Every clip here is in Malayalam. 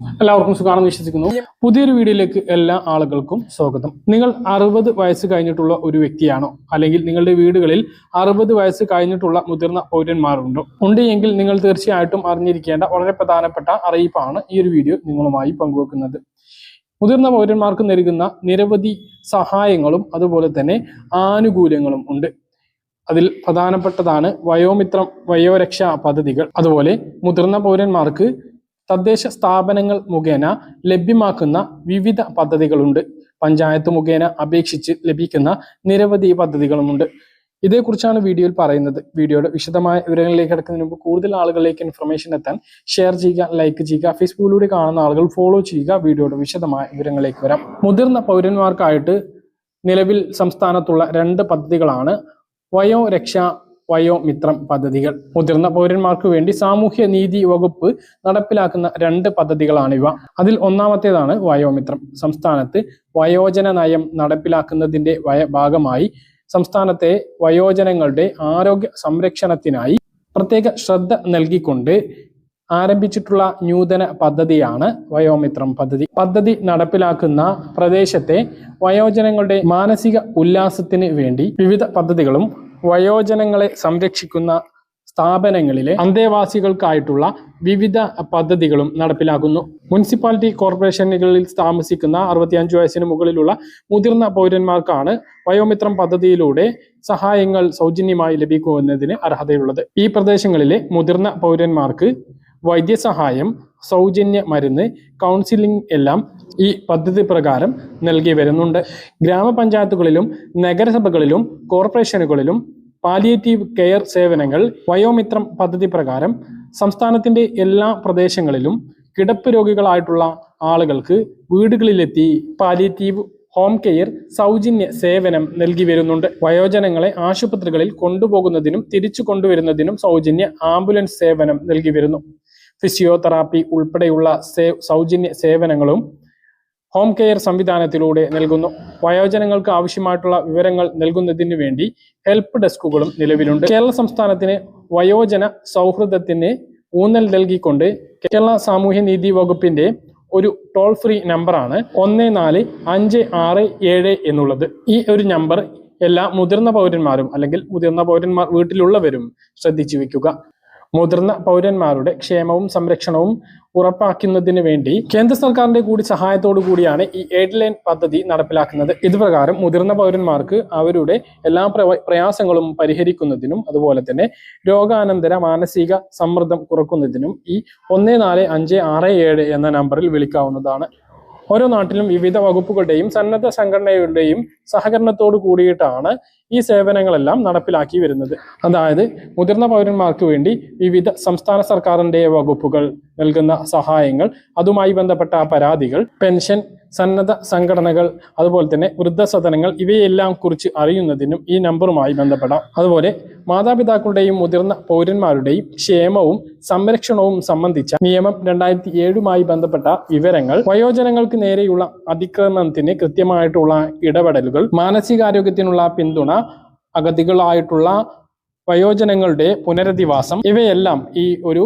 എല്ലാവർക്കും സുഖാണെന്ന് വിശ്വസിക്കുന്നു. പുതിയൊരു വീഡിയോയിലേക്ക് എല്ലാ ആളുകൾക്കും സ്വാഗതം. നിങ്ങൾ 60 വയസ്സ് കഴിഞ്ഞിട്ടുള്ള ഒരു വ്യക്തിയാണോ? അല്ലെങ്കിൽ നിങ്ങളുടെ വീടുകളിൽ 60 വയസ്സ് കഴിഞ്ഞിട്ടുള്ള മുതിർന്ന പൗരന്മാരുണ്ടോ? ഉണ്ട് എങ്കിൽ നിങ്ങൾ തീർച്ചയായിട്ടും അറിഞ്ഞിരിക്കേണ്ട വളരെ പ്രധാനപ്പെട്ട അറിയിപ്പാണ് ഈ ഒരു വീഡിയോ നിങ്ങളുമായി പങ്കുവെക്കുന്നത്. മുതിർന്ന പൗരന്മാർക്ക് നൽകുന്ന നിരവധി സഹായങ്ങളും അതുപോലെ തന്നെ ആനുകൂല്യങ്ങളും ഉണ്ട്. അതിൽ പ്രധാനപ്പെട്ടതാണ് വയോമിത്രം, വയോരക്ഷാ പദ്ധതികൾ. അതുപോലെ മുതിർന്ന പൗരന്മാർക്ക് തദ്ദേശ സ്ഥാപനങ്ങൾ മുഖേന ലഭ്യമാക്കുന്ന വിവിധ പദ്ധതികളുണ്ട്. പഞ്ചായത്ത് മുഖേന അപേക്ഷിച്ച് ലഭിക്കുന്ന നിരവധി പദ്ധതികളുമുണ്ട്. ഇതേക്കുറിച്ചാണ് വീഡിയോയിൽ പറയുന്നത്. വീഡിയോയുടെ വിശദമായ വിവരങ്ങളിലേക്ക് കിടക്കുന്നതിന് മുമ്പ് കൂടുതൽ ആളുകളിലേക്ക് ഇൻഫർമേഷൻ എത്താൻ ഷെയർ ചെയ്യുക, ലൈക്ക് ചെയ്യുക, ഫേസ്ബുക്കിലൂടെ കാണുന്ന ആളുകൾ ഫോളോ ചെയ്യുക. വീഡിയോയുടെ വിശദമായ വിവരങ്ങളിലേക്ക് വരാം. മുതിർന്ന പൗരന്മാർക്കായിട്ട് നിലവിൽ സംസ്ഥാനത്തുള്ള 2 പദ്ധതികളാണ് വയോരക്ഷ, വയോമിത്രം പദ്ധതികൾ. മുതിർന്ന പൗരന്മാർക്ക് വേണ്ടി സാമൂഹ്യ നീതി വകുപ്പ് നടപ്പിലാക്കുന്ന 2 പദ്ധതികളാണിവ. അതിൽ ഒന്നാമത്തേതാണ് വയോമിത്രം. സംസ്ഥാനത്ത് വയോജന നയം നടപ്പിലാക്കുന്നതിന്റെ ഭാഗമായി സംസ്ഥാനത്തെ വയോജനങ്ങളുടെ ആരോഗ്യ സംരക്ഷണത്തിനായി പ്രത്യേക ശ്രദ്ധ നൽകിക്കൊണ്ട് ആരംഭിച്ചിട്ടുള്ള നൂതന പദ്ധതിയാണ് വയോമിത്രം പദ്ധതി. പദ്ധതി നടപ്പിലാക്കുന്ന പ്രദേശത്തെ വയോജനങ്ങളുടെ മാനസിക ഉല്ലാസത്തിന് വേണ്ടി വിവിധ പദ്ധതികളും വയോജനങ്ങളെ സംരക്ഷിക്കുന്ന സ്ഥാപനങ്ങളിലെ അന്തേവാസികൾക്കായിട്ടുള്ള വിവിധ പദ്ധതികളും നടപ്പിലാക്കുന്നു. മുനിസിപ്പാലിറ്റി കോർപ്പറേഷനുകളിൽ താമസിക്കുന്ന 65 വയസ്സിന് മുകളിലുള്ള മുതിർന്ന പൗരന്മാർക്കാണ് വയോമിത്രം പദ്ധതിയിലൂടെ സഹായങ്ങൾ സൗജന്യമായി ലഭിക്കുന്നതിന് അർഹതയുള്ളത്. ഈ പ്രദേശങ്ങളിലെ മുതിർന്ന പൗരന്മാർക്ക് വൈദ്യസഹായം, സൗജന്യ മരുന്ന്, കൗൺസിലിംഗ് എല്ലാം ഈ പദ്ധതി പ്രകാരം നൽകി വരുന്നുണ്ട്. ഗ്രാമപഞ്ചായത്തുകളിലും നഗരസഭകളിലും കോർപ്പറേഷനുകളിലും പാലിയേറ്റീവ് കെയർ സേവനങ്ങൾ വയോമിത്രം പദ്ധതി പ്രകാരം സംസ്ഥാനത്തിന്റെ എല്ലാ പ്രദേശങ്ങളിലും കിടപ്പ് രോഗികളായിട്ടുള്ള ആളുകൾക്ക് വീടുകളിലെത്തി പാലിയേറ്റീവ് ഹോം കെയർ സൗജന്യ സേവനം നൽകി വരുന്നുണ്ട്. വയോജനങ്ങളെ ആശുപത്രികളിൽ കൊണ്ടുപോകുന്നതിനും തിരിച്ചു കൊണ്ടുവരുന്നതിനും സൗജന്യ ആംബുലൻസ് സേവനം നൽകി വരുന്നു. ഫിസിയോതെറാപ്പി ഉൾപ്പെടെയുള്ള സൗജന്യ സേവനങ്ങളും ഹോം കെയർ സംവിധാനത്തിലൂടെ നൽകുന്നു. വയോജനങ്ങൾക്ക് ആവശ്യമായിട്ടുള്ള വിവരങ്ങൾ നൽകുന്നതിന് വേണ്ടി ഹെൽപ്പ് ഡെസ്കുകളും നിലവിലുണ്ട്. കേരള സംസ്ഥാനത്തിന് വയോജന സൗഹൃദത്തിന് ഊന്നൽ നൽകിക്കൊണ്ട് കേരള സാമൂഹ്യ നീതി വകുപ്പിന്റെ ഒരു ടോൾ ഫ്രീ നമ്പറാണ് 145667 എന്നുള്ളത്. ഈ ഒരു നമ്പർ എല്ലാ മുതിർന്ന പൗരന്മാരും അല്ലെങ്കിൽ മുതിർന്ന പൗരന്മാർ വീട്ടിലുള്ളവരും ശ്രദ്ധിച്ചു വെക്കുക. മുതിർന്ന പൗരന്മാരുടെ ക്ഷേമവും സംരക്ഷണവും ഉറപ്പാക്കുന്നതിന് വേണ്ടി കേന്ദ്ര സർക്കാരിന്റെ കൂടി സഹായത്തോടു കൂടിയാണ് ഈ എയ്ഡ് ലൈൻ പദ്ധതി നടപ്പിലാക്കുന്നത്. ഇതുപ്രകാരം മുതിർന്ന പൗരന്മാർക്ക് അവരുടെ എല്ലാ പ്രയാസങ്ങളും പരിഹരിക്കുന്നതിനും അതുപോലെ തന്നെ രോഗാനന്തര മാനസിക സമ്മർദ്ദം കുറക്കുന്നതിനും ഈ 145667 എന്ന നമ്പറിൽ വിളിക്കാവുന്നതാണ്. ഓരോ നാട്ടിലും വിവിധ വകുപ്പുകളുടെയും സന്നദ്ധ സംഘടനകളുടെയും സഹകരണത്തോടു കൂടിയിട്ടാണ് ഈ സേവനങ്ങളെല്ലാം നടപ്പിലാക്കി വരുന്നത്. അതായത് മുതിർന്ന പൗരന്മാർക്ക് വേണ്ടി വിവിധ സംസ്ഥാന സർക്കാരിന്റെ വകുപ്പുകൾ നൽകുന്ന സഹായങ്ങൾ, അതുമായി ബന്ധപ്പെട്ട പരാതികൾ, പെൻഷൻ, സന്നദ്ധ സംഘടനകൾ, അതുപോലെ തന്നെ വൃദ്ധസദനങ്ങൾ ഇവയെല്ലാം കുറിച്ച് അറിയുന്നതിനും ഈ നമ്പറുമായി ബന്ധപ്പെടാം. അതുപോലെ മാതാപിതാക്കളുടെയും മുതിർന്ന പൗരന്മാരുടെയും ക്ഷേമവും സംരക്ഷണവും സംബന്ധിച്ച നിയമം 2007 ബന്ധപ്പെട്ട വിവരങ്ങൾ, വയോജനങ്ങൾക്ക് നേരെയുള്ള അതിക്രമണത്തിന് കൃത്യമായിട്ടുള്ള ഇടപെടലുകൾ, മാനസികാരോഗ്യത്തിനുള്ള പിന്തുണ, അഗതികളായിട്ടുള്ള വയോജനങ്ങളുടെ പുനരധിവാസം ഇവയെല്ലാം ഈ ഒരു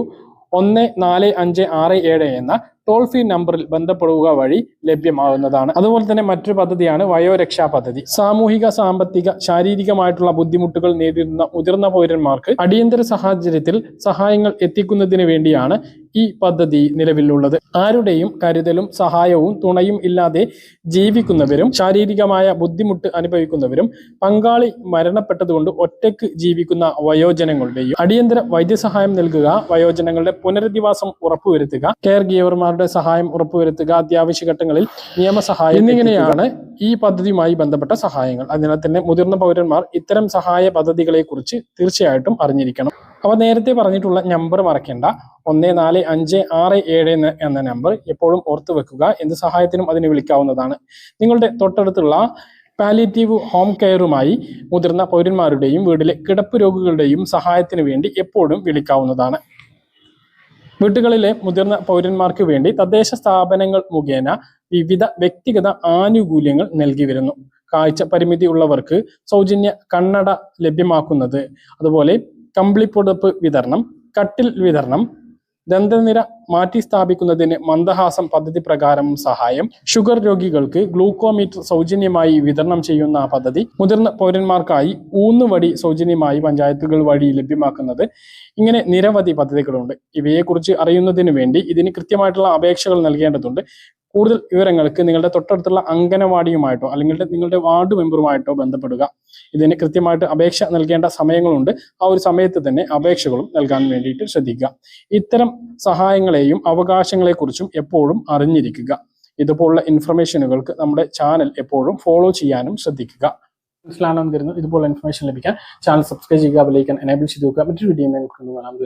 145667 എന്ന ടോൾ ഫ്രീ നമ്പറിൽ ബന്ധപ്പെടുക വഴി ലഭ്യമാകുന്നതാണ്. അതുപോലെ തന്നെ മറ്റൊരു പദ്ധതിയാണ് വയോരക്ഷാ പദ്ധതി. സാമൂഹിക, സാമ്പത്തിക, ശാരീരികമായിട്ടുള്ള ബുദ്ധിമുട്ടുകൾ നേരിടുന്ന മുതിർന്ന പൗരന്മാർക്ക് അടിയന്തര സാഹചര്യത്തിൽ സഹായങ്ങൾ എത്തിക്കുന്നതിന് വേണ്ടിയാണ് ഈ പദ്ധതി നിലവിലുള്ളത്. ആരുടെയും കരുതലും സഹായവും തുണയും ഇല്ലാതെ ജീവിക്കുന്നവരും ശാരീരികമായ ബുദ്ധിമുട്ട് അനുഭവിക്കുന്നവരും പങ്കാളി മരണപ്പെട്ടതുകൊണ്ട് ഒറ്റയ്ക്ക് ജീവിക്കുന്ന വയോജനങ്ങളുടെയും അടിയന്തര വൈദ്യസഹായം നൽകുക, വയോജനങ്ങളുടെ പുനരധിവാസം ഉറപ്പുവരുത്തുക, കെയർ ഗീവർമാരുടെ സഹായം ഉറപ്പുവരുത്തുക, അത്യാവശ്യ ഘട്ടങ്ങളിൽ നിയമസഹായം എന്നിങ്ങനെയാണ് ഈ പദ്ധതിയുമായി ബന്ധപ്പെട്ട സഹായങ്ങൾ. അതിനാൽ തന്നെ മുതിർന്ന പൗരന്മാർ ഇത്തരം സഹായ പദ്ധതികളെ കുറിച്ച് തീർച്ചയായിട്ടും അറിഞ്ഞിരിക്കണം. അവ നേരത്തെ പറഞ്ഞിട്ടുള്ള നമ്പർ മറക്കേണ്ട, 145667 എന്ന നമ്പർ എപ്പോഴും ഓർത്തു വെക്കുക. എന്ത് സഹായത്തിനും അതിന് വിളിക്കാവുന്നതാണ്. നിങ്ങളുടെ തൊട്ടടുത്തുള്ള പാലിയേറ്റീവ് ഹോം കെയറുമായി മുതിർന്ന പൗരന്മാരുടെയും വീട്ടിലെ കിടപ്പ് രോഗികളുടെയും സഹായത്തിന് വേണ്ടി എപ്പോഴും വിളിക്കാവുന്നതാണ്. വീട്ടുകളിലെ മുതിർന്ന പൗരന്മാർക്ക് വേണ്ടി തദ്ദേശ സ്ഥാപനങ്ങൾ മുഖേന വിവിധ വ്യക്തിഗത ആനുകൂല്യങ്ങൾ നൽകി വരുന്നു. കാഴ്ച പരിമിതി ഉള്ളവർക്ക് സൗജന്യ കണ്ണട ലഭ്യമാക്കുന്നത്, അതുപോലെ കമ്പിളിപ്പുതപ്പ് വിതരണം, കട്ടിൽ വിതരണം, ദന്തനിര മാറ്റി സ്ഥാപിക്കുന്നതിന് മന്ദഹാസം പദ്ധതി പ്രകാരം സഹായം, ഷുഗർ രോഗികൾക്ക് ഗ്ലൂക്കോമീറ്റർ സൗജന്യമായി വിതരണം ചെയ്യുന്ന പദ്ധതി, മുതിർന്ന പൗരന്മാർക്കായി ഊന്നുവടി സൗജന്യമായി പഞ്ചായത്തുകൾ വഴി ലഭ്യമാക്കുന്നത്, ഇങ്ങനെ നിരവധി പദ്ധതികളുണ്ട്. ഇവയെക്കുറിച്ച് അറിയുന്നതിന് വേണ്ടി ഇതിന് കൃത്യമായിട്ടുള്ള അപേക്ഷകൾ നൽകേണ്ടതുണ്ട്. കൂടുതൽ വിവരങ്ങൾക്ക് നിങ്ങളുടെ തൊട്ടടുത്തുള്ള അംഗനവാടിയുമായിട്ടോ അല്ലെങ്കിൽ നിങ്ങളുടെ വാർഡ് മെമ്പറുമായിട്ടോ ബന്ധപ്പെടുക. ഇതിന് കൃത്യമായിട്ട് അപേക്ഷ നൽകേണ്ട സമയങ്ങളുണ്ട്. ആ ഒരു സമയത്ത് തന്നെ അപേക്ഷകളും നൽകാൻ വേണ്ടിയിട്ട് ശ്രദ്ധിക്കുക. ഇത്തരം സഹായങ്ങളെയും അവകാശങ്ങളെക്കുറിച്ചും എപ്പോഴും അറിഞ്ഞിരിക്കുക. ഇതുപോലുള്ള ഇൻഫർമേഷനുകൾക്ക് നമ്മുടെ ചാനൽ എപ്പോഴും ഫോളോ ചെയ്യാനും ശ്രദ്ധിക്കുക. മനസ്സിലാണെന്ന് കരുതുന്നു. ഇതുപോലുള്ള ഇൻഫർമേഷൻ ലഭിക്കാൻ ചാനൽ സബ്സ്ക്രൈബ് ചെയ്യുക, ബെൽ ഐക്കൺ എനേബിൾ ചെയ്ത് വെക്കുക. മറ്റൊരു വീഡിയോ കാണാം.